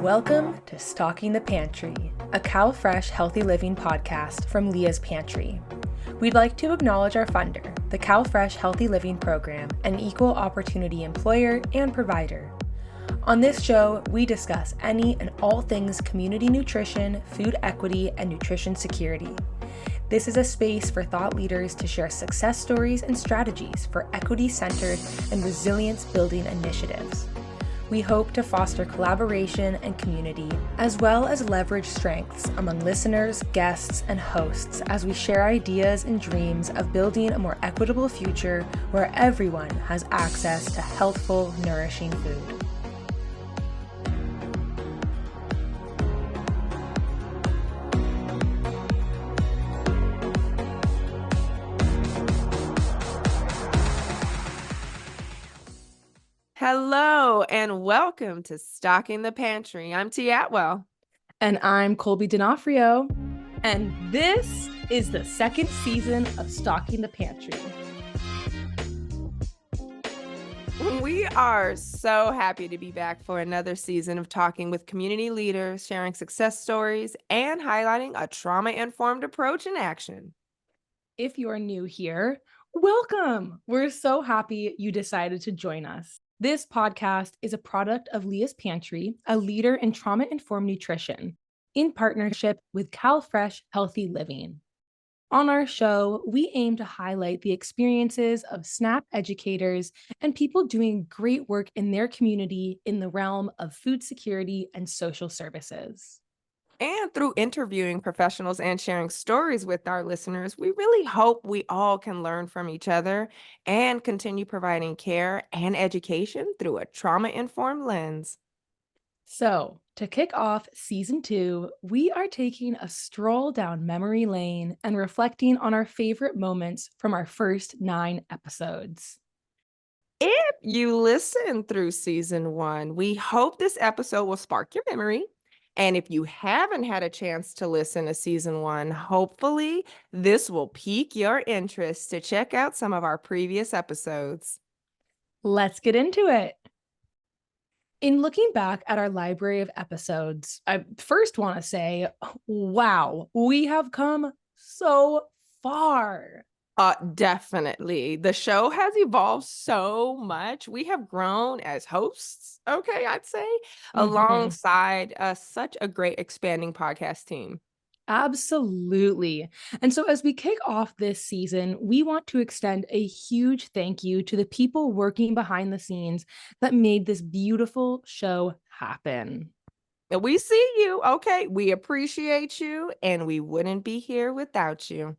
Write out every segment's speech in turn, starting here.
Welcome to Stocking the Pantry, a CalFresh Healthy Living podcast from Leah's Pantry. We'd like to acknowledge our funder, the CalFresh Healthy Living Program, an equal opportunity employer and provider. On this show, we discuss any and all things community nutrition, food equity, and nutrition security. This is a space for thought leaders to share success stories and strategies for equity-centered and resilience-building initiatives. We hope to foster collaboration and community, as well as leverage strengths among listeners, guests, and hosts as we share ideas and dreams of building a more equitable future where everyone has access to healthful, nourishing food. Hello and welcome to Stocking the Pantry. I'm T. Atwell. And I'm Colby D'Onofrio. And this is the second season of Stocking the Pantry. We are so happy to be back for another season of talking with community leaders, sharing success stories, and highlighting a trauma-informed approach in action. If you're new here, welcome. We're so happy you decided to join us. This podcast is a product of Leah's Pantry, a leader in trauma-informed nutrition, in partnership with CalFresh Healthy Living. On our show, we aim to highlight the experiences of SNAP educators and people doing great work in their community in the realm of food security and social services. And through interviewing professionals and sharing stories with our listeners, we really hope we all can learn from each other and continue providing care and education through a trauma-informed lens. So, to kick off season 2, we are taking a stroll down memory lane and reflecting on our favorite moments from our first 9 episodes. If you listen through season 1, we hope this episode will spark your memory. And if you haven't had a chance to listen to season 1, hopefully this will pique your interest to check out some of our previous episodes. Let's get into it. In looking back at our library of episodes, I first want to say, wow, we have come so far. Definitely. The show has evolved so much. We have grown as hosts, okay, I'd say, alongside such a great expanding podcast team. Absolutely. And so as we kick off this season, we want to extend a huge thank you to the people working behind the scenes that made this beautiful show happen. And we see you, okay? We appreciate you, and we wouldn't be here without you.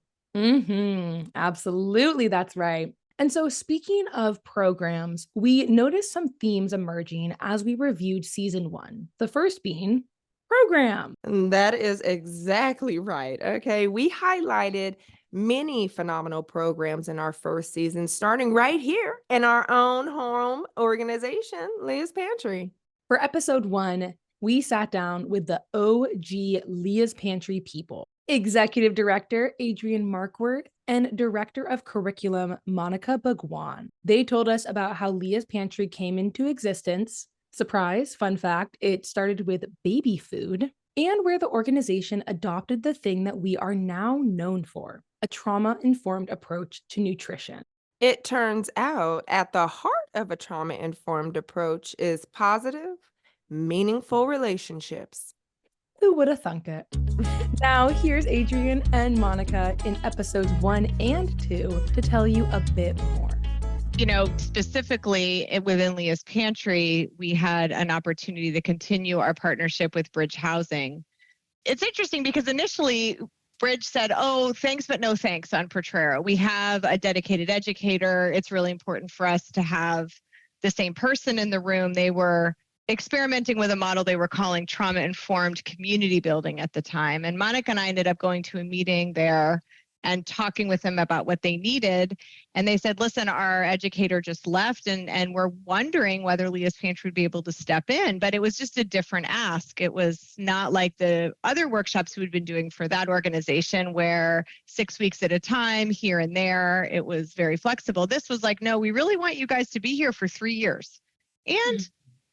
Absolutely, that's right. And so speaking of programs, we noticed some themes emerging as we reviewed season 1. The first being program. That is exactly right. Okay. We highlighted many phenomenal programs in our first season, starting right here in our own home organization, Leah's Pantry. For episode 1, we sat down with the OG Leah's Pantry people. Executive Director Adrienne Markworth and Director of Curriculum Monica Bhagwan. They told us about how Leah's Pantry came into existence. Surprise, fun fact, it started with baby food, and where the organization adopted the thing that we are now known for, a trauma-informed approach to nutrition. It turns out at the heart of a trauma-informed approach is positive, meaningful relationships. Who would have thunk it? Now, here's Adrienne and Monica in episodes 1 and 2 to tell you a bit more. You know, specifically within Leah's Pantry, we had an opportunity to continue our partnership with Bridge Housing. It's interesting because initially Bridge said, oh, thanks, but no thanks on Potrero. We have a dedicated educator. It's really important for us to have the same person in the room. They were experimenting with a model they were calling trauma-informed community building at the time. And Monica and I ended up going to a meeting there and talking with them about what they needed. And they said, listen, our educator just left and we're wondering whether Leah's Pantry would be able to step in. But it was just a different ask. It was not like the other workshops we'd been doing for that organization where 6 weeks at a time, here and there, it was very flexible. This was like, no, we really want you guys to be here for 3 years. And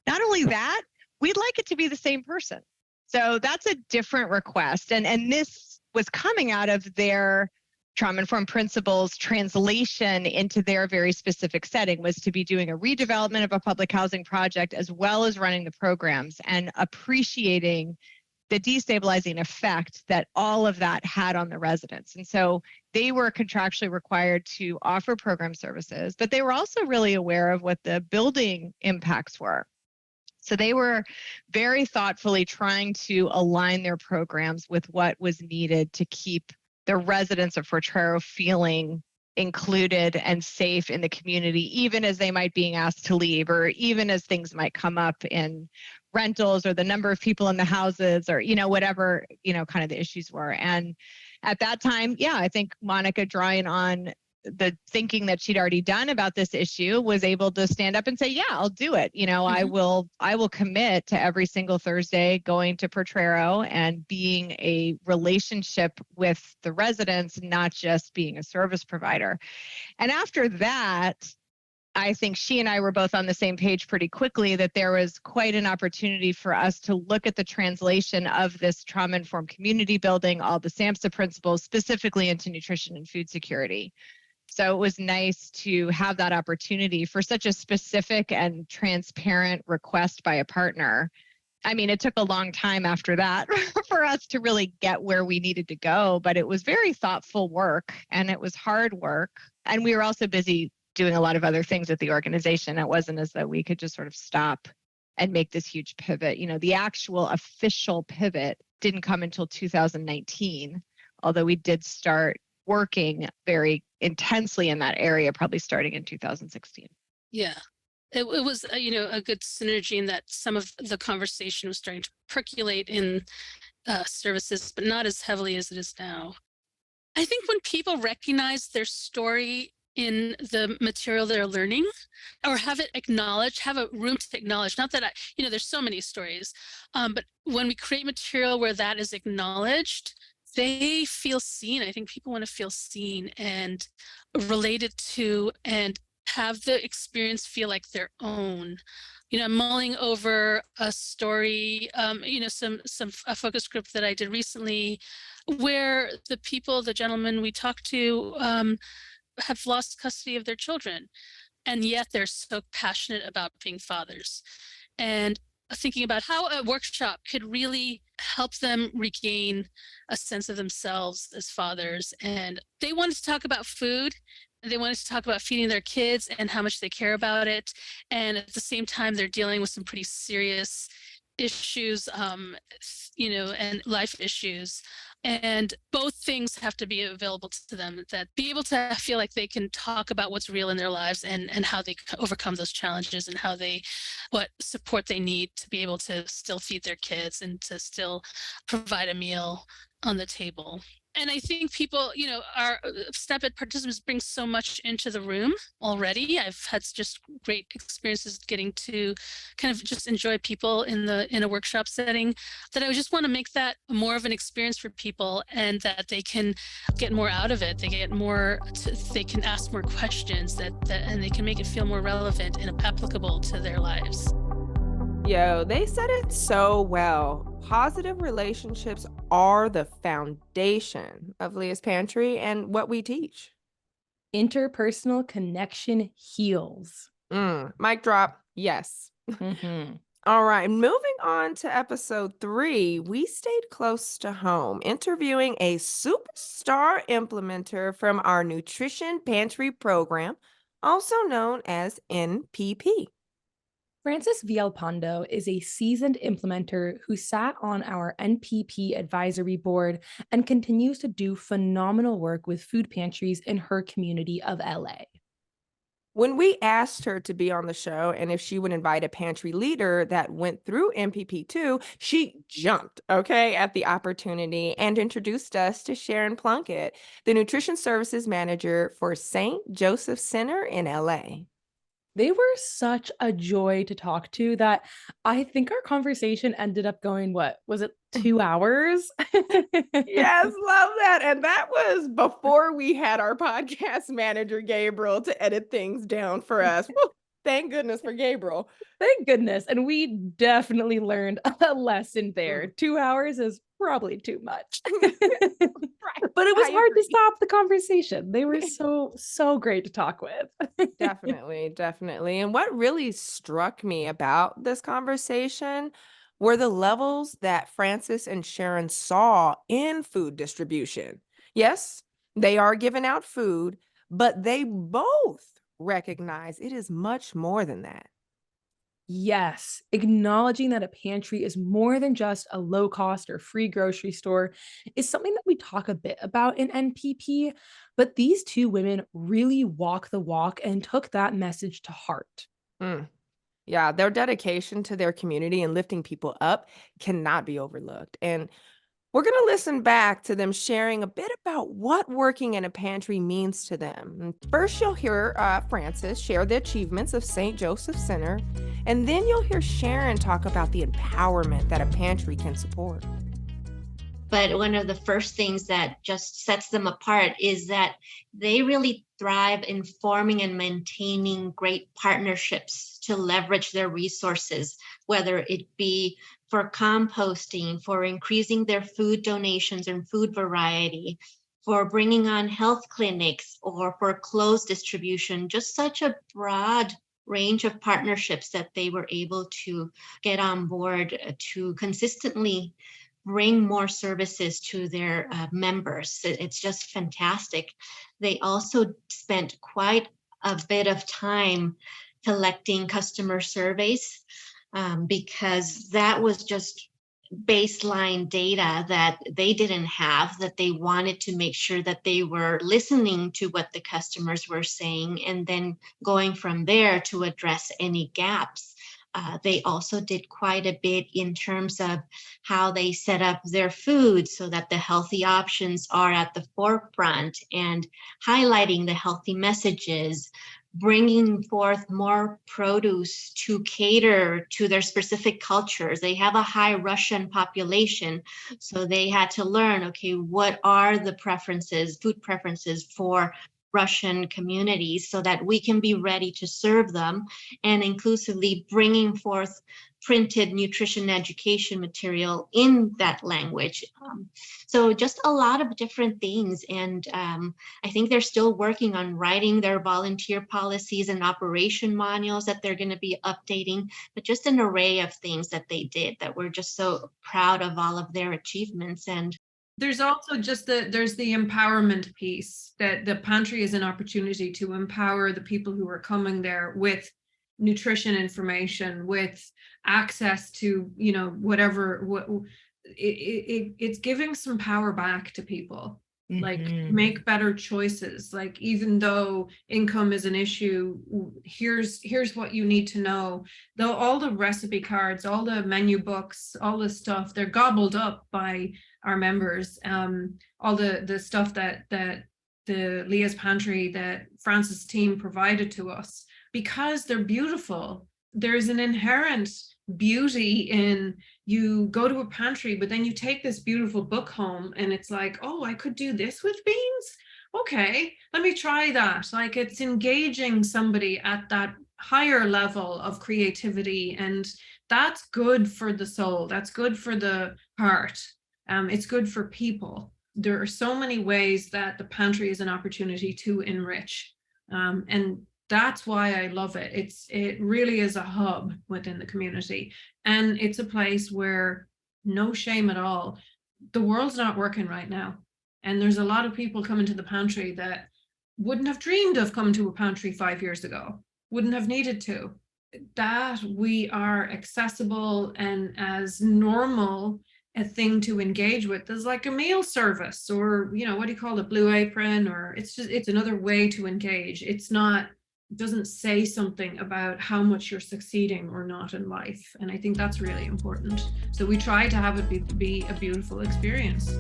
not only that, we'd like it to be the same person. So that's a different request. And this was coming out of their trauma-informed principles translation into their very specific setting, was to be doing a redevelopment of a public housing project as well as running the programs, and appreciating the destabilizing effect that all of that had on the residents. And so they were contractually required to offer program services, but they were also really aware of what the building impacts were. So they were very thoughtfully trying to align their programs with what was needed to keep the residents of Potrero feeling included and safe in the community, even as they might be asked to leave, or even as things might come up in rentals or the number of people in the houses, or, whatever, kind of the issues were. And at that time, I think Monica, drawing on the thinking that she'd already done about this issue, was able to stand up and say, I'll do it. I will commit to every single Thursday going to Potrero and being a relationship with the residents, not just being a service provider. And after that, I think she and I were both on the same page pretty quickly that there was quite an opportunity for us to look at the translation of this trauma-informed community building, all the SAMHSA principles, specifically into nutrition and food security. So it was nice to have that opportunity for such a specific and transparent request by a partner. I mean, it took a long time after that for us to really get where we needed to go, but it was very thoughtful work and it was hard work. And we were also busy doing a lot of other things at the organization. It wasn't as though we could just sort of stop and make this huge pivot. The actual official pivot didn't come until 2019, although we did start working very intensely in that area, probably starting in 2016. Yeah, it was, a good synergy in that some of the conversation was starting to percolate in services, but not as heavily as it is now. I think when people recognize their story in the material they're learning, or have it acknowledged, have a room to acknowledge, not that there's so many stories, but when we create material where that is acknowledged, they feel seen. I think people want to feel seen and related to, and have the experience feel like their own. I'm mulling over a story, a focus group that I did recently, where the gentlemen we talked to have lost custody of their children, and yet they're so passionate about being fathers. And thinking about how a workshop could really help them regain a sense of themselves as fathers. And they wanted to talk about food, and they wanted to talk about feeding their kids and how much they care about it. And at the same time, they're dealing with some pretty serious issues, and life issues. And both things have to be available to them, that be able to feel like they can talk about what's real in their lives and how they overcome those challenges, and what support they need to be able to still feed their kids and to still provide a meal on the table. And I think people, our SNAP-Ed participants bring so much into the room already. I've had just great experiences getting to kind of just enjoy people in a workshop setting, that I just want to make that more of an experience for people, and that they can get more out of it. They get more, they can ask more questions and they can make it feel more relevant and applicable to their lives. Yo, they said it so well. Positive relationships are the foundation of Leah's Pantry and what we teach. Interpersonal connection heals. Mic drop. Yes. All right. Moving on to episode 3, we stayed close to home, interviewing a superstar implementer from our Nutrition Pantry program, also known as NPP. Frances Villalpando is a seasoned implementer who sat on our NPP advisory board and continues to do phenomenal work with food pantries in her community of LA. When we asked her to be on the show and if she would invite a pantry leader that went through NPP too, she jumped, at the opportunity and introduced us to Sharon Plunkett, the nutrition services manager for St. Joseph Center in LA. They were such a joy to talk to that I think our conversation ended up going, what was it, 2 hours? Yes, love that. And that was before we had our podcast manager, Gabriel, to edit things down for us. Thank goodness for Gabriel. Thank goodness. And we definitely learned a lesson there. Mm. 2 hours is probably too much. Right. But it was I hard to agree. stop the conversation. They were so great to talk with. Definitely, definitely. And what really struck me about this conversation were the levels that Francis and Sharon saw in food distribution. Yes, they are giving out food, but they both recognize it is much more than that. Yes, acknowledging that a pantry is more than just a low cost or free grocery store is something that we talk a bit about in NPP, but these two women really walk the walk and took that message to heart. Mm. Yeah, their dedication to their community and lifting people up cannot be overlooked. And we're going to listen back to them sharing a bit about what working in a pantry means to them. And first, you'll hear Frances share the achievements of St. Joseph Center, and then you'll hear Sharon talk about the empowerment that a pantry can support. But one of the first things that just sets them apart is that they really thrive in forming and maintaining great partnerships to leverage their resources, whether it be for composting, for increasing their food donations and food variety, for bringing on health clinics, or for clothes distribution, just such a broad range of partnerships that they were able to get on board to consistently bring more services to their members. It's just fantastic. They also spent quite a bit of time collecting customer surveys because that was just baseline data that they didn't have, that they wanted to make sure that they were listening to what the customers were saying and then going from there to address any gaps. They also did quite a bit in terms of how they set up their food so that the healthy options are at the forefront and highlighting the healthy messages, bringing forth more produce to cater to their specific cultures. They have a high Russian population, so they had to learn, okay, what are the preferences, food preferences for Russian communities so that we can be ready to serve them, and inclusively bringing forth printed nutrition education material in that language. So just a lot of different things. And I think they're still working on writing their volunteer policies and operation manuals that they're going to be updating, but just an array of things that they did that we're just so proud of all of their achievements. And there's also just there's the empowerment piece, that the pantry is an opportunity to empower the people who are coming there with nutrition information, with access to, you know, whatever, it's giving some power back to people. Like, make better choices. Like, even though income is an issue, here's what you need to know. Though all the recipe cards, all the menu books, all the stuff, they're gobbled up by our members. All the stuff that the Leah's Pantry, that Francis' team provided to us, because they're beautiful. There's an inherent beauty in, you go to a pantry, but then you take this beautiful book home and it's like, oh, I could do this with beans. Okay, let me try that. Like, it's engaging somebody at that higher level of creativity, and that's good for the soul. That's good for the heart. It's good for people. There are so many ways that the pantry is an opportunity to enrich. And that's why I love it. It really is a hub within the community. And it's a place where, no shame at all, the world's not working right now. And there's a lot of people coming to the pantry that wouldn't have dreamed of coming to a pantry 5 years ago, wouldn't have needed to. That we are accessible and as normal a thing to engage with. There's like a meal service, or, you know, what do you call it, Blue Apron, or it's another way to engage. It's not, doesn't say something about how much you're succeeding or not in life. And I think that's really important. So we try to have it be a beautiful experience.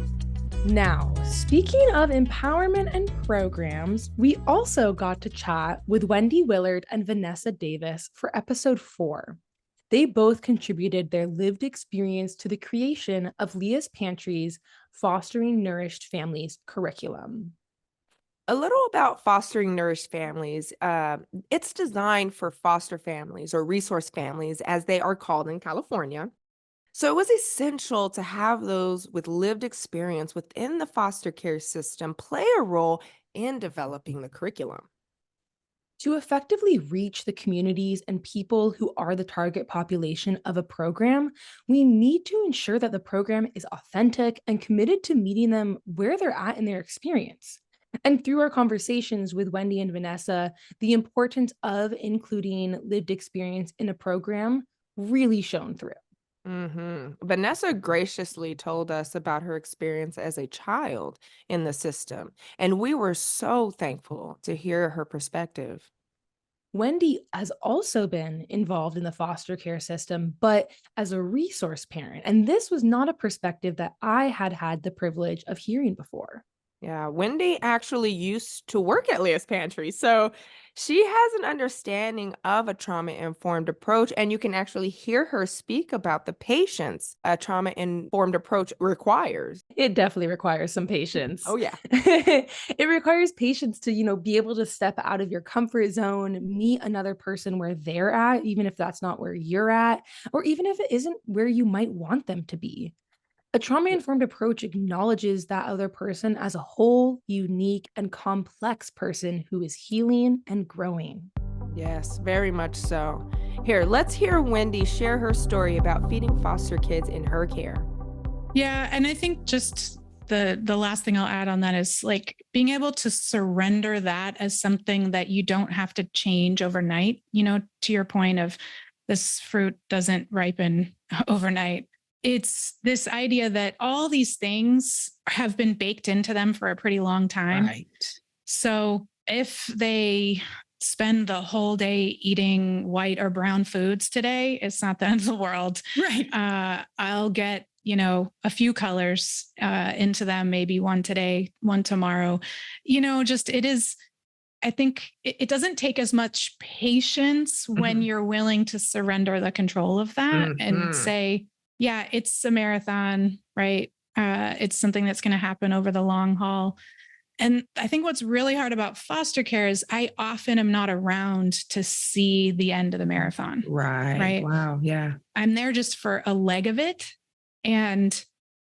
Now, speaking of empowerment and programs, we also got to chat with Wendy Willard and Vanessa Davis for episode 4. They both contributed their lived experience to the creation of Leah's Pantry's Fostering Nourished Families curriculum. A little about Fostering Nourished Families. It's designed for foster families or resource families, as they are called in California. So it was essential to have those with lived experience within the foster care system play a role in developing the curriculum. To effectively reach the communities and people who are the target population of a program, we need to ensure that the program is authentic and committed to meeting them where they're at in their experience. And through our conversations with Wendy and Vanessa, the importance of including lived experience in a program really shone through. Vanessa graciously told us about her experience as a child in the system, and we were so thankful to hear her perspective. Wendy has also been involved in the foster care system, but as a resource parent. And this was not a perspective that I had had the privilege of hearing before. Yeah, Wendy actually used to work at Leah's Pantry. So she has an understanding of a trauma-informed approach, and you can actually hear her speak about the patience a trauma-informed approach requires. It definitely requires some patience. Oh, yeah. It requires patience to, be able to step out of your comfort zone, meet another person where they're at, even if that's not where you're at, or even if it isn't where you might want them to be. A trauma informed approach acknowledges that other person as a whole, unique, and complex person who is healing and growing. Yes, very much so. Here, let's hear Wendy share her story about feeding foster kids in her care. Yeah, and I think just the last thing I'll add on that is like being able to surrender that as something that you don't have to change overnight, to your point of this fruit doesn't ripen overnight. It's this idea that all these things have been baked into them for a pretty long time. Right. So if they spend the whole day eating white or brown foods today, it's not the end of the world. Right. I'll get, a few colors into them, maybe one today, one tomorrow. Just it is, I think it doesn't take as much patience when you're willing to surrender the control of that and say, yeah, it's a marathon, right? It's something that's going to happen over the long haul. And I think what's really hard about foster care is I often am not around to see the end of the marathon. Right. Right. Wow. Yeah. I'm there just for a leg of it. And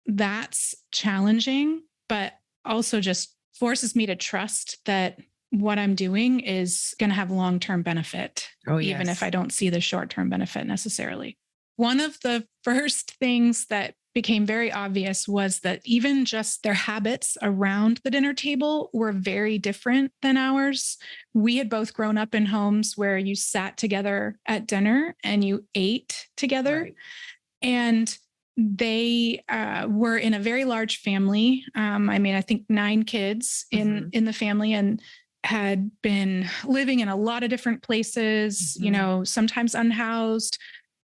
that's challenging, but also just forces me to trust that what I'm doing is going to have long-term benefit, Oh, even yes. if I don't see the short-term benefit necessarily. One of the first things that became very obvious was that even just their habits around the dinner table were very different than ours. We had both grown up in homes where you sat together at dinner and you ate together. Right. And they were in a very large family. I think 9 kids in the family, and had been living in a lot of different places, sometimes unhoused.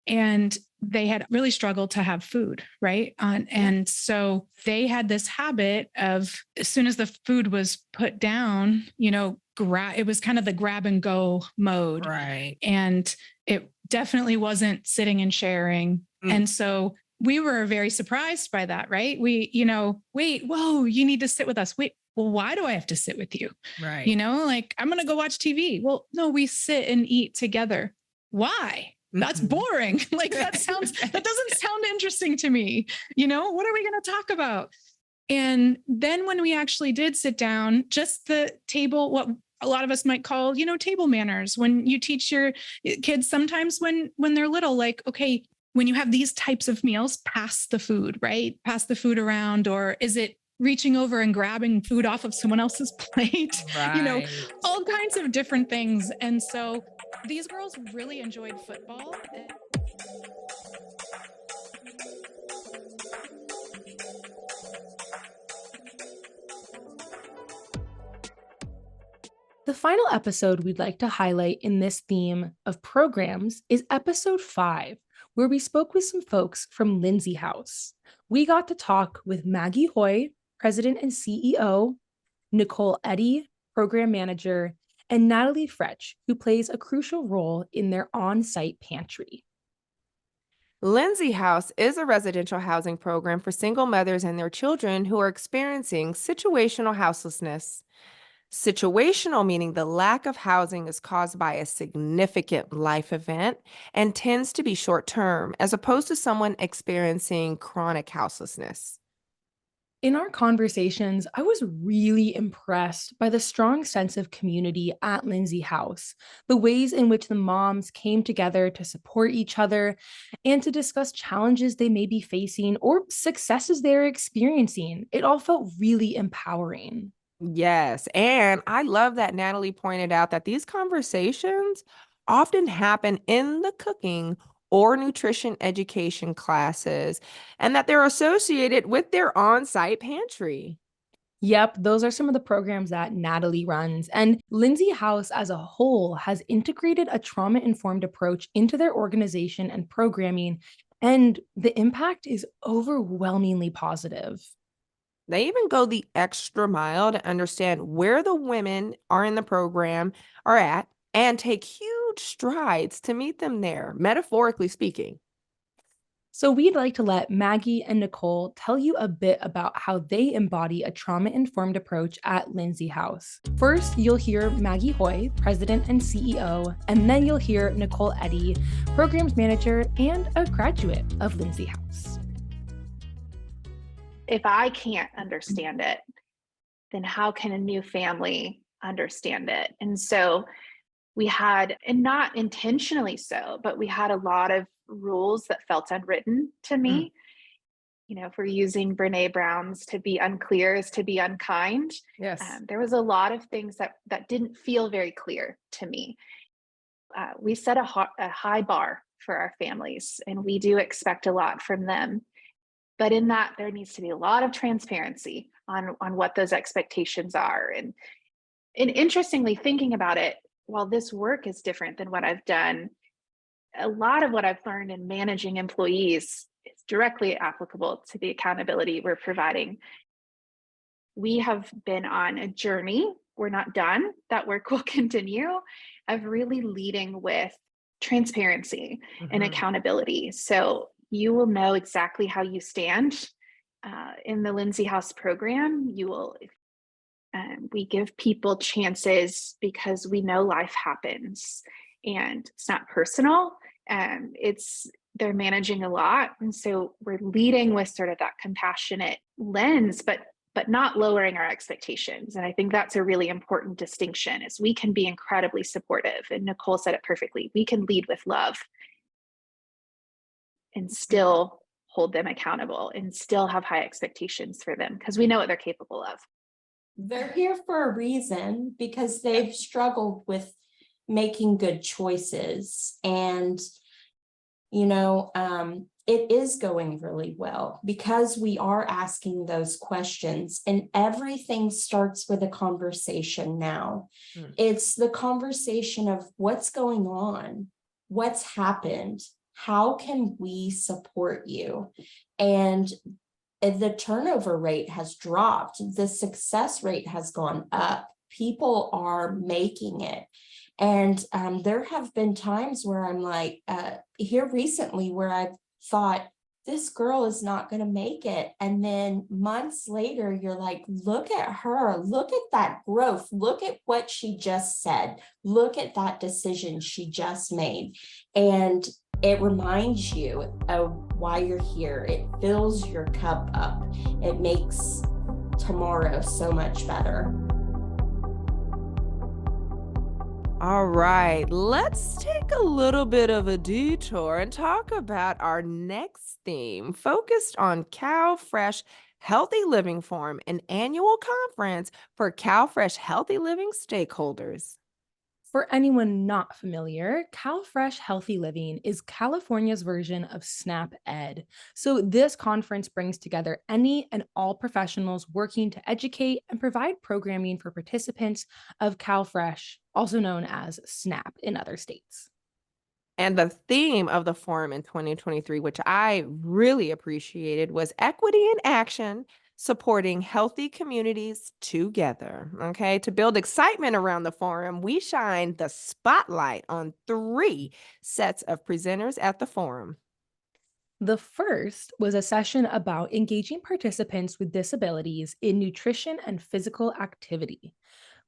And they had really struggled to have food, right? And so they had this habit of, as soon as the food was put down, it was kind of the grab and go mode. Right. And it definitely wasn't sitting and sharing. And so we were very surprised by that, right? We, wait, whoa, you need to sit with us. Wait, well, why do I have to sit with you? Right. I'm going to go watch TV. Well, no, we sit and eat together. Why? That's boring. That doesn't sound interesting to me. What are we going to talk about? And then when we actually did sit down, just the table, what a lot of us might call, table manners, when you teach your kids sometimes when they're little, like, okay, when you have these types of meals, pass the food, right? Pass the food around, or is it reaching over and grabbing food off of someone else's plate? Right. All kinds of different things. And so these girls really enjoyed football. The final episode we'd like to highlight in this theme of programs is episode 5, where we spoke with some folks from Lindsay House. We got to talk with Maggie Hoy, President and CEO, Nicole Eddy, Program Manager, and Natalie Fretch, who plays a crucial role in their on-site pantry. Lindsay House is a residential housing program for single mothers and their children who are experiencing situational houselessness. Situational, meaning the lack of housing is caused by a significant life event and tends to be short term, as opposed to someone experiencing chronic houselessness. In our conversations, I was really impressed by the strong sense of community at Lindsay House, the ways in which the moms came together to support each other and to discuss challenges they may be facing or successes they're experiencing. It all felt really empowering. Yes. And I love that Natalie pointed out that these conversations often happen in the cooking or nutrition education classes and that they're associated with their on site pantry. Yep, those are some of the programs that Natalie runs. And Lindsay House as a whole has integrated a trauma informed approach into their organization and programming. And the impact is overwhelmingly positive. They even go the extra mile to understand where the women are in the program are at and take huge strides to meet them there, metaphorically speaking. So, we'd like to let Maggie and Nicole tell you a bit about how they embody a trauma informed approach at Lindsay House. First, you'll hear Maggie Hoy, President and CEO, and then you'll hear Nicole Eddy, Programs Manager and a graduate of Lindsay House. If I can't understand it, then how can a new family understand it? And so we had, and not intentionally so, but we had a lot of rules that felt unwritten to me. You know, if we're using Brene Brown's to be unclear is to be unkind, Yes. there was a lot of things that didn't feel very clear to me. We set a high bar for our families, and we do expect a lot from them. But in that, there needs to be a lot of transparency on what those expectations are. And interestingly, thinking about it, while this work is different than what I've done, a lot of what I've learned in managing employees is directly applicable to the accountability we're providing. We have been on a journey. We're not done. That work will continue, of really leading with transparency and accountability. So you will know exactly how you stand in the Lindsay House program. You will. We give people chances because we know life happens, and it's not personal. They're managing a lot, and so we're leading with sort of that compassionate lens, but not lowering our expectations. And I think that's a really important distinction. Is we can be incredibly supportive, and Nicole said it perfectly. We can lead with love and still hold them accountable and still have high expectations for them because we know what they're capable of. They're here for a reason because they've struggled with making good choices. And, it is going really well because we are asking those questions, and everything starts with a conversation now. It's the conversation of what's going on, what's happened, how can we support you? And the turnover rate has dropped. The success rate has gone up. People are making it. And there have been times where I'm like, here recently, where I've thought, this girl is not going to make it. And then months later, you're like, look at her, look at that growth, look at what she just said, look at that decision she just made. And it reminds you of why you're here. It fills your cup up. It makes tomorrow so much better. All right, let's take a little bit of a detour and talk about our next theme, focused on CalFresh Healthy Living Forum, an annual conference for CalFresh Healthy Living stakeholders. For anyone not familiar, CalFresh Healthy Living is California's version of SNAP Ed. So this conference brings together any and all professionals working to educate and provide programming for participants of CalFresh, also known as SNAP in other states. And the theme of the forum in 2023, which I really appreciated, was Equity in Action, supporting healthy communities together. Okay, to build excitement around the forum, we shined the spotlight on 3 sets of presenters at the forum. The first was a session about engaging participants with disabilities in nutrition and physical activity.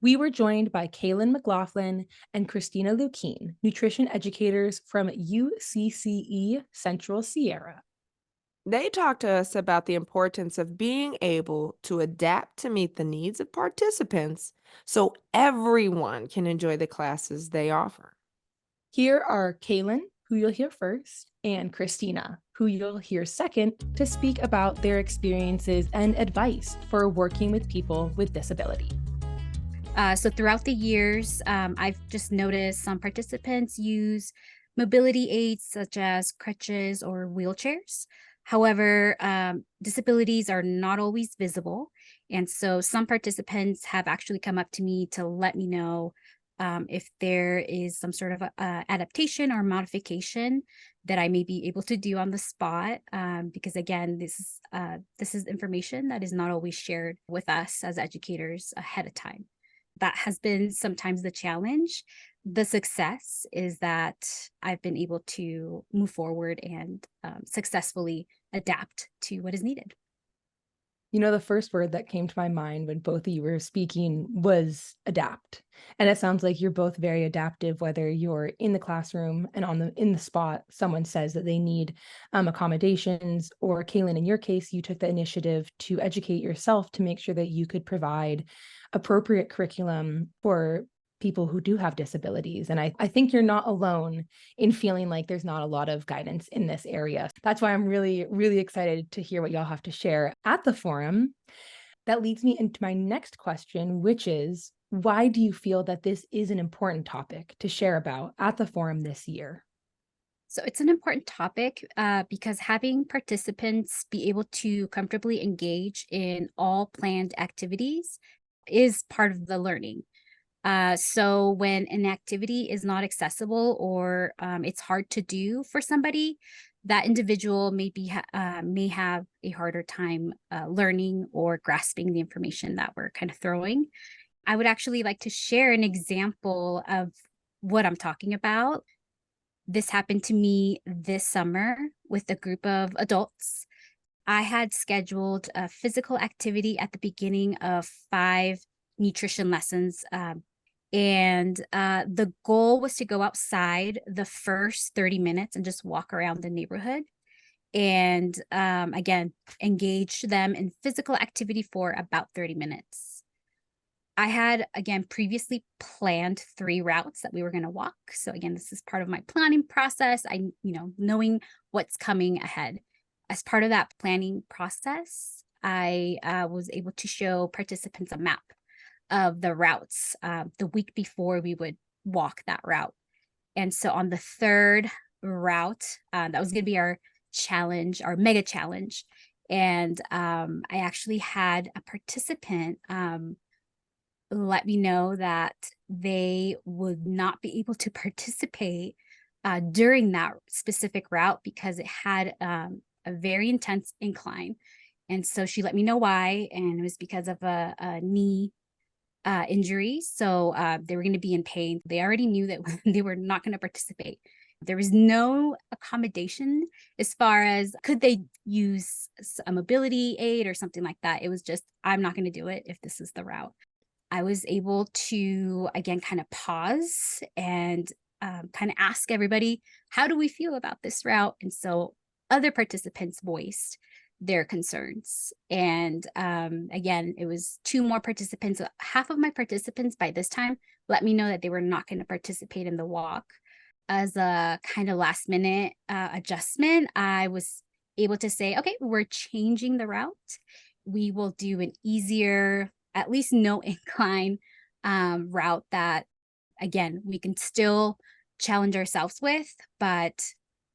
We were joined by Kaylin McLaughlin and Christina Lukine, nutrition educators from UCCE Central Sierra. They talked to us about the importance of being able to adapt to meet the needs of participants so everyone can enjoy the classes they offer. Here are Kaylin, who you'll hear first, and Christina, who you'll hear second, to speak about their experiences and advice for working with people with disability. So throughout the years, I've just noticed some participants use mobility aids such as crutches or wheelchairs. However, disabilities are not always visible. And so some participants have actually come up to me to let me know if there is some sort of adaptation or modification that I may be able to do on the spot. Because again, this is information that is not always shared with us as educators ahead of time. That has been sometimes the challenge. The success is that I've been able to move forward and successfully adapt to what is needed. You know, the first word that came to my mind when both of you were speaking was adapt. And it sounds like you're both very adaptive, whether you're in the classroom and in the spot, someone says that they need accommodations, or Kaylin, in your case, you took the initiative to educate yourself to make sure that you could provide appropriate curriculum for people who do have disabilities. And I think you're not alone in feeling like there's not a lot of guidance in this area. That's why I'm really, really excited to hear what y'all have to share at the forum. That leads me into my next question, which is, why do you feel that this is an important topic to share about at the forum this year? So it's an important topic because having participants be able to comfortably engage in all planned activities is part of the learning. So when an activity is not accessible or it's hard to do for somebody, that individual may have a harder time learning or grasping the information that we're kind of throwing. I would actually like to share an example of what I'm talking about. This happened to me this summer with a group of adults. I had scheduled a physical activity at the beginning of 5 nutrition lessons. And the goal was to go outside the first 30 minutes and just walk around the neighborhood. And again, engage them in physical activity for about 30 minutes. I had, again, previously planned 3 routes that we were going to walk. So again, this is part of my planning process. Knowing what's coming ahead. As part of that planning process, I was able to show participants a map of the routes the week before we would walk that route. And so on the 3rd route, that was going to be our challenge, our mega challenge. And I actually had a participant let me know that they would not be able to participate during that specific route because it had a very intense incline. And so she let me know why, and it was because of a knee injury. So they were going to be in pain. They already knew that they were not going to participate. There was no accommodation as far as could they use a mobility aid or something like that. It was just, I'm not going to do it if this is the route. I was able to, again, kind of pause and kind of ask everybody, how do we feel about this route? And so other participants voiced their concerns. And again, it was 2 more participants. Half of my participants by this time let me know that they were not going to participate in the walk. As a kind of last minute adjustment, I was able to say, okay, we're changing the route. We will do an easier, at least no incline route that, again, we can still challenge ourselves with, but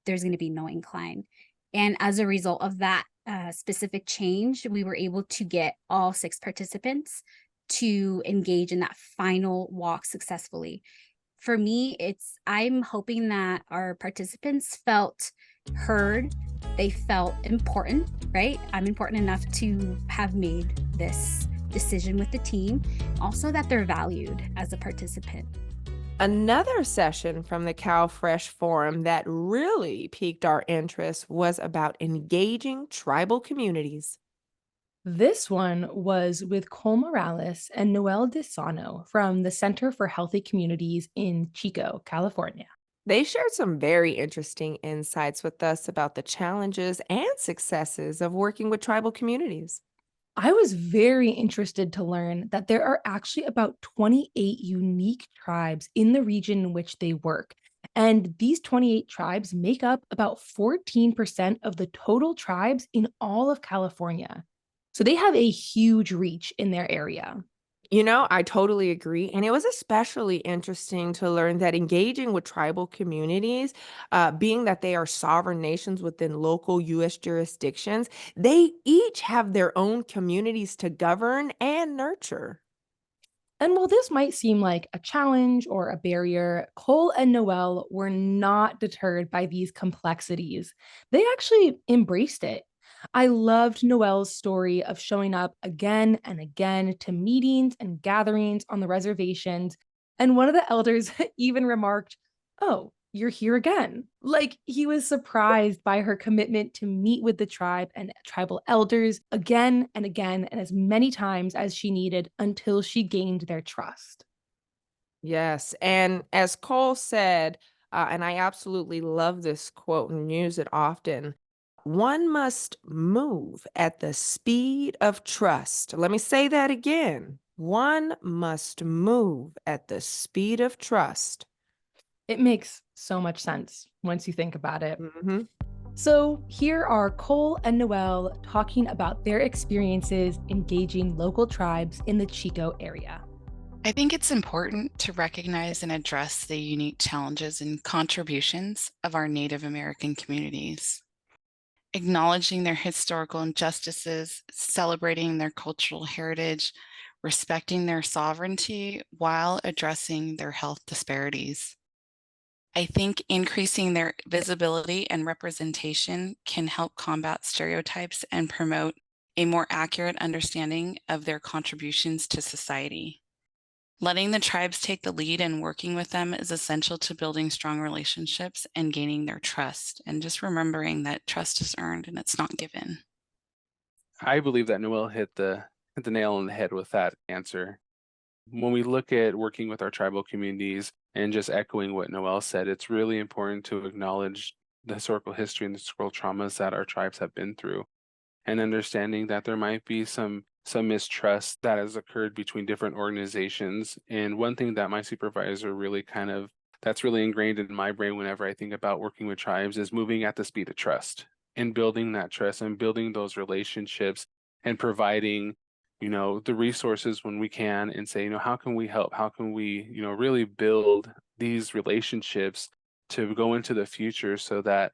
there's going to be no incline. And as a result of that specific change, we were able to get all 6 participants to engage in that final walk successfully. For me, I'm hoping that our participants felt heard, they felt important, right? I'm important enough to have made this decision with the team, also that they're valued as a participant. Another session from the CalFresh Forum that really piqued our interest was about engaging tribal communities. This one was with Cole Morales and Noel Desano from the Center for Healthy Communities in Chico, California. They shared some very interesting insights with us about the challenges and successes of working with tribal communities. I was very interested to learn that there are actually about 28 unique tribes in the region in which they work. And these 28 tribes make up about 14% of the total tribes in all of California. So they have a huge reach in their area. I totally agree. And it was especially interesting to learn that engaging with tribal communities, being that they are sovereign nations within local U.S. jurisdictions, they each have their own communities to govern and nurture. And while this might seem like a challenge or a barrier, Cole and Noel were not deterred by these complexities. They actually embraced it. I loved Noel's story of showing up again and again to meetings and gatherings on the reservations. And one of the elders even remarked, "Oh, you're here again." Like he was surprised by her commitment to meet with the tribe and tribal elders again and again and as many times as she needed until she gained their trust. Yes. And as Cole said, and I absolutely love this quote and use it often, one must move at the speed of trust. Let me say that again. One must move at the speed of trust. It makes so much sense once you think about it. Mhm. So, here are Cole and Noel talking about their experiences engaging local tribes in the Chico area. I think it's important to recognize and address the unique challenges and contributions of our Native American communities. Acknowledging their historical injustices, celebrating their cultural heritage, respecting their sovereignty while addressing their health disparities. I think increasing their visibility and representation can help combat stereotypes and promote a more accurate understanding of their contributions to society. Letting the tribes take the lead and working with them is essential to building strong relationships and gaining their trust. And just remembering that trust is earned and it's not given. I believe that Noel hit the nail on the head with that answer. When we look at working with our tribal communities and just echoing what Noel said, it's really important to acknowledge the historical history and the historical traumas that our tribes have been through, and understanding that there might be some mistrust that has occurred between different organizations. And one thing that my supervisor really that's really ingrained in my brain whenever I think about working with tribes is moving at the speed of trust and building that trust and building those relationships and providing, the resources when we can and say, how can we help? How can we, really build these relationships to go into the future so that,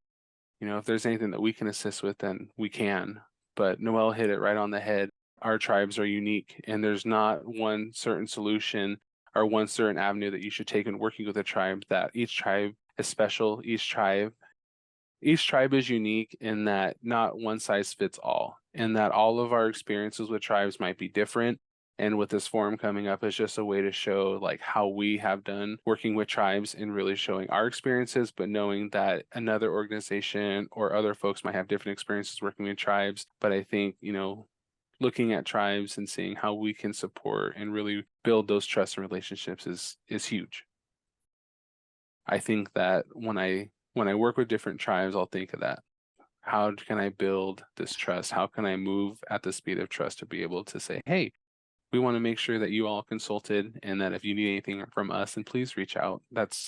if there's anything that we can assist with, then we can. But Noel hit it right on the head. Our tribes are unique, and there's not one certain solution or one certain avenue that you should take in working with a tribe. That each tribe is special. Each tribe is unique in that not one size fits all, and that all of our experiences with tribes might be different. And with this forum coming up, is just a way to show like how we have done working with tribes and really showing our experiences, but knowing that another organization or other folks might have different experiences working with tribes. But I think, looking at tribes and seeing how we can support and really build those trust and relationships is huge. I think that when I work with different tribes, I'll think of that. How can I build this trust? How can I move at the speed of trust to be able to say, hey, we want to make sure that you all consulted, and that if you need anything from us, then please reach out.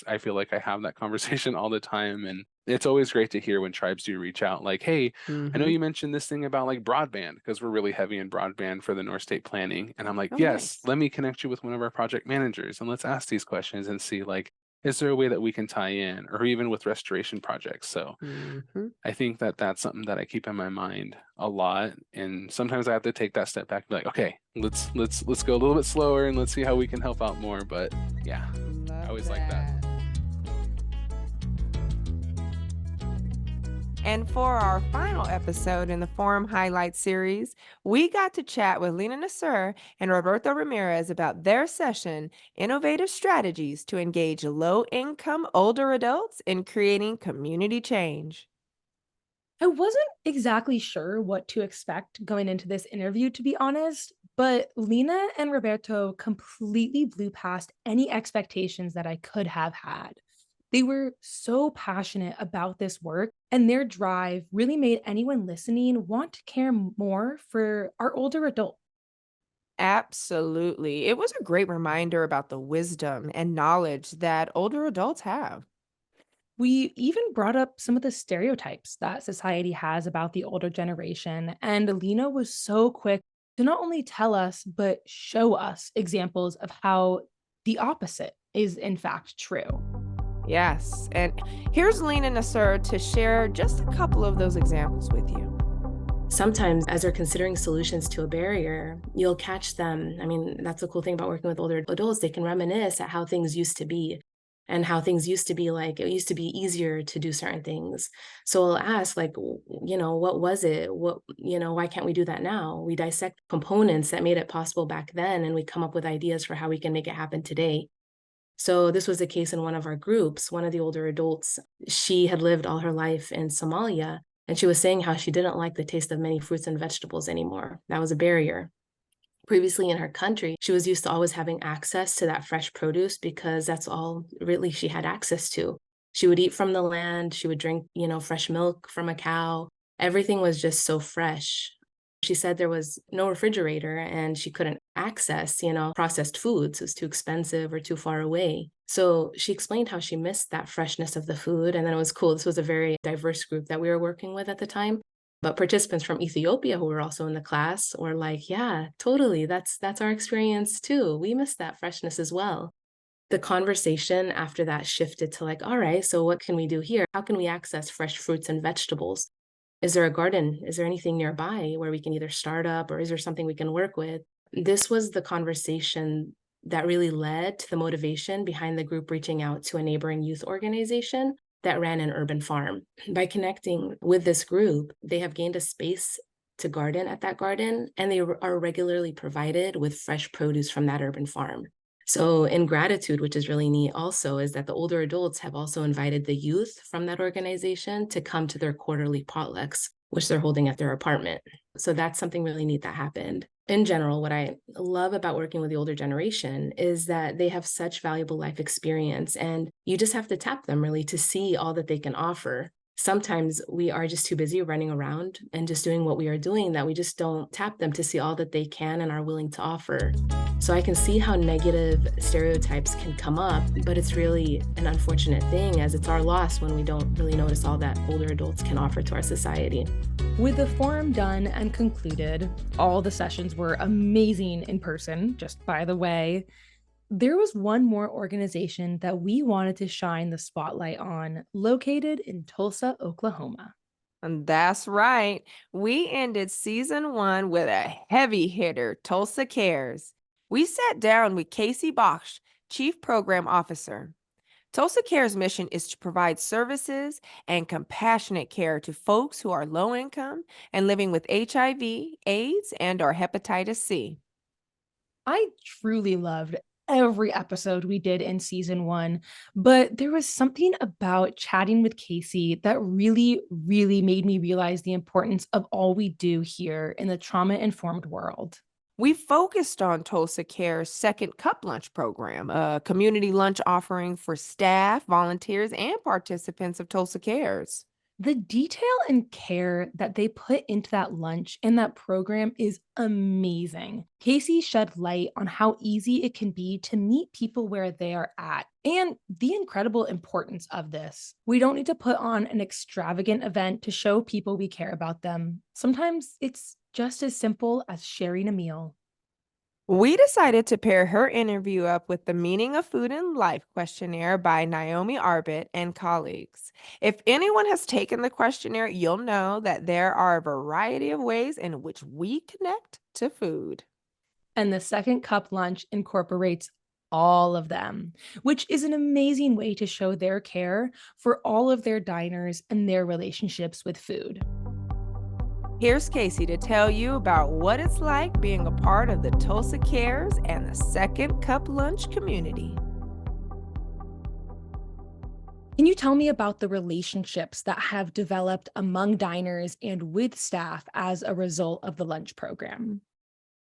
I feel like I have that conversation all the time. And it's always great to hear when tribes do reach out, like, hey, I know you mentioned this thing about like broadband, because we're really heavy in broadband for the North State planning. And I'm like, Oh, yes, nice. let me connect you with one of our project managers and let's ask these questions and see, like, is there a way that we can tie in, or even with restoration projects? So Mhm. I think that that's something that I keep in my mind a lot. And sometimes I have to take that step back and be like, okay, let's go a little bit slower and let's see how we can help out more. But yeah, I always like that. And for our final episode in the Forum Highlight series, we got to chat with Lena Nasser and Roberto Ramirez about their session, Innovative Strategies to Engage Low-Income Older Adults in Creating Community Change. I wasn't exactly sure what to expect going into this interview, to be honest, but Lena and Roberto completely blew past any expectations that I could have had. They were so passionate about this work, and their drive really made anyone listening want to care more for our older adults. Absolutely. It was a great reminder about the wisdom and knowledge that older adults have. We even brought up some of the stereotypes that society has about the older generation, and Alina was so quick to not only tell us, but show us examples of how the opposite is, in fact, true. Yes. And here's Lena Nasser to share just a couple of those examples with you. Sometimes, as they're considering solutions to a barrier, you'll catch them. I mean, that's the cool thing about working with older adults. They can reminisce at how things used to be and how things used to be like. It used to be easier to do certain things. So I'll ask, like, what was it? Why can't we do that now? We dissect components that made it possible back then, and we come up with ideas for how we can make it happen today. So this was the case in one of our groups. One of the older adults, she had lived all her life in Somalia, and she was saying how she didn't like the taste of many fruits and vegetables anymore. That was a barrier. Previously in her country, she was used to always having access to that fresh produce because that's all really she had access to. She would eat from the land, she would drink, fresh milk from a cow. Everything was just so fresh. She said there was no refrigerator and she couldn't access, processed foods. It was too expensive or too far away. So she explained how she missed that freshness of the food. And then it was cool. This was a very diverse group that we were working with at the time. But participants from Ethiopia who were also in the class were like, yeah, totally. That's our experience too. We miss that freshness as well. The conversation after that shifted to like, all right, so what can we do here? How can we access fresh fruits and vegetables? Is there a garden? Is there anything nearby where we can either start up, or is there something we can work with? This was the conversation that really led to the motivation behind the group reaching out to a neighboring youth organization that ran an urban farm. By connecting with this group, they have gained a space to garden at that garden, and they are regularly provided with fresh produce from that urban farm. So in gratitude, which is really neat also, is that the older adults have also invited the youth from that organization to come to their quarterly potlucks, which they're holding at their apartment. So that's something really neat that happened. In general, what I love about working with the older generation is that they have such valuable life experience, and you just have to tap them really to see all that they can offer. Sometimes we are just too busy running around and just doing what we are doing that we just don't tap them to see all that they can and are willing to offer. So I can see how negative stereotypes can come up, but it's really an unfortunate thing, as it's our loss when we don't really notice all that older adults can offer to our society. With the forum done and concluded, all the sessions were amazing in person, just by the way. There was one more organization that we wanted to shine the spotlight on, located in Tulsa, Oklahoma. And that's right. We ended season 1 with a heavy hitter, Tulsa Cares. We sat down with Casey Bosch, Chief Program Officer. Tulsa Care's mission is to provide services and compassionate care to folks who are low income and living with HIV, AIDS, and/or hepatitis C. I truly loved every episode we did in season 1, but there was something about chatting with Casey that really, really made me realize the importance of all we do here in the trauma-informed world. We focused on Tulsa Care's Second Cup Lunch program, a community lunch offering for staff, volunteers, and participants of Tulsa Cares. The detail and care that they put into that lunch and that program is amazing. Casey shed light on how easy it can be to meet people where they are at and the incredible importance of this. We don't need to put on an extravagant event to show people we care about them. Sometimes it's just as simple as sharing a meal. We decided to pair her interview up with the Meaning of Food in Life questionnaire by Naomi Arbit and colleagues. If anyone has taken the questionnaire, you'll know that there are a variety of ways in which we connect to food. And the Second Cup Lunch incorporates all of them, which is an amazing way to show their care for all of their diners and their relationships with food. Here's Casey to tell you about what it's like being a part of the Tulsa Cares and the Second Cup Lunch community. Can you tell me about the relationships that have developed among diners and with staff as a result of the lunch program?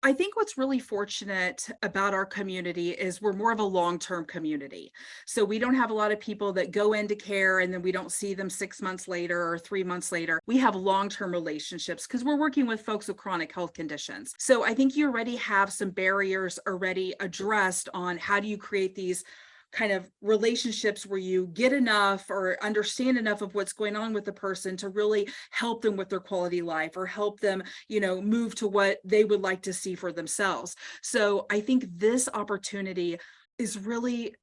I think what's really fortunate about our community is we're more of a long-term community. So we don't have a lot of people that go into care and then we don't see them 6 months later or 3 months later. We have long-term relationships because we're working with folks with chronic health conditions. So I think you already have some barriers already addressed on how do you create these kind of relationships where you get enough or understand enough of what's going on with the person to really help them with their quality life or help them, move to what they would like to see for themselves. So I think this opportunity is really,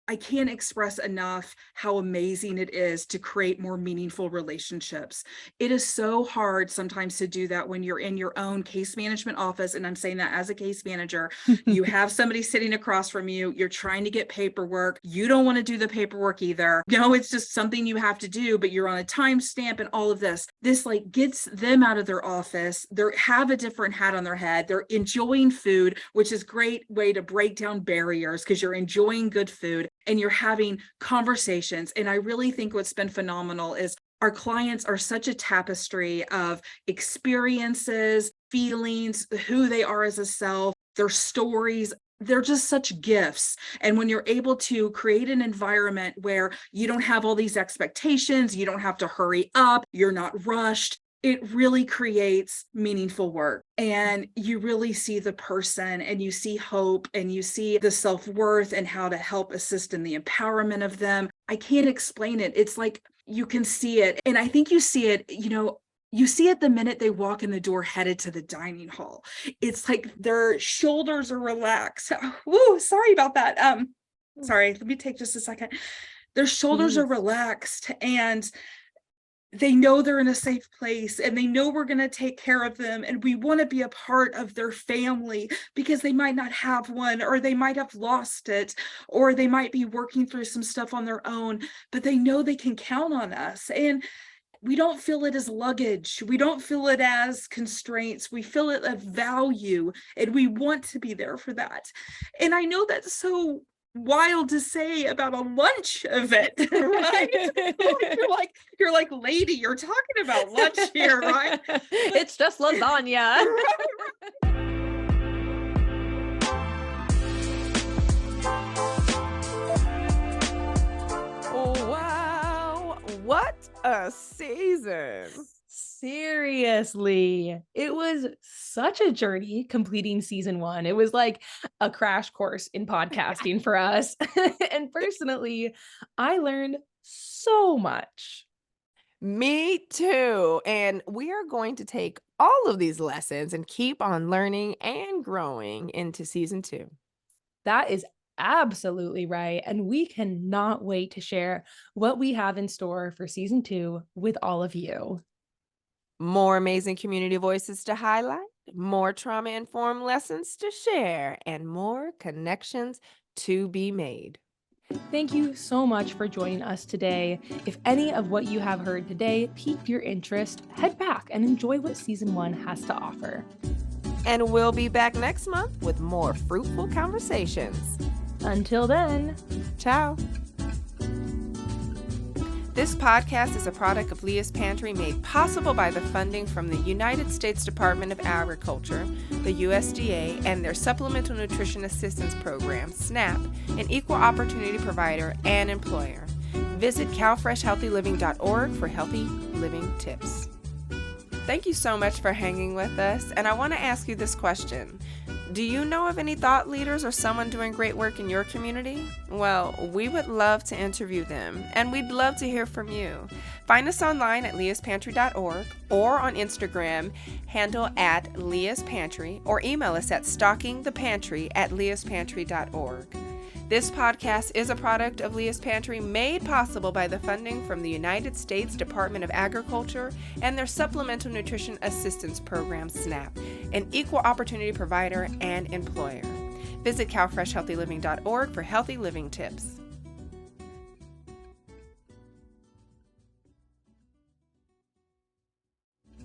I can't express enough how amazing it is to create more meaningful relationships. It is so hard sometimes to do that when you're in your own case management office. And I'm saying that as a case manager, you have somebody sitting across from you, you're trying to get paperwork. You don't want to do the paperwork either. It's just something you have to do, but you're on a timestamp and all of this. This like gets them out of their office. They have a different hat on their head. They're enjoying food, which is a great way to break down barriers because you're enjoying good food. And you're having conversations. And I really think what's been phenomenal is our clients are such a tapestry of experiences, feelings, who they are as a self, their stories. They're just such gifts. And when you're able to create an environment where you don't have all these expectations, you don't have to hurry up, you're not rushed, it really creates meaningful work. And you really see the person and you see hope and you see the self-worth and how to help assist in the empowerment of them. I can't explain it. It's like you can see it. And I think you see it, you see it the minute they walk in the door headed to the dining hall. It's like their shoulders are relaxed. Woo, sorry about that. Sorry, let me take just a second. Their shoulders are relaxed and they know they're in a safe place and they know we're going to take care of them. And we want to be a part of their family because they might not have one, or they might have lost it, or they might be working through some stuff on their own, but they know they can count on us. And we don't feel it as luggage. We don't feel it as constraints. We feel it as value, and we want to be there for that. And I know that's so wild to say about a lunch event, right? you're like, lady, you're talking about lunch here, right? It's just lasagna. Oh, wow. What a season. Seriously, it was such a journey completing season 1. It was like a crash course in podcasting for us. And personally, I learned so much. Me too. And we are going to take all of these lessons and keep on learning and growing into season 2. That is absolutely right. And we cannot wait to share what we have in store for season 2 with all of you. More amazing community voices to highlight, more trauma-informed lessons to share, and more connections to be made. Thank you so much for joining us today. If any of what you have heard today piqued your interest, head back and enjoy what season 1 has to offer. And we'll be back next month with more fruitful conversations. Until then, ciao. This podcast is a product of Leah's Pantry, made possible by the funding from the United States Department of Agriculture, the USDA, and their Supplemental Nutrition Assistance Program, SNAP, an equal opportunity provider and employer. Visit calfreshhealthyliving.org for healthy living tips. Thank you so much for hanging with us, and I want to ask you this question. Do you know of any thought leaders or someone doing great work in your community? Well, we would love to interview them, and we'd love to hear from you. Find us online at leaspantry.org or on Instagram, handle at Leah's Pantry, or email us at stalkingthepantry@leaspantry.org. This podcast is a product of Leah's Pantry, made possible by the funding from the United States Department of Agriculture and their Supplemental Nutrition Assistance Program, SNAP, an equal opportunity provider and employer. Visit calfreshhealthyliving.org for healthy living tips.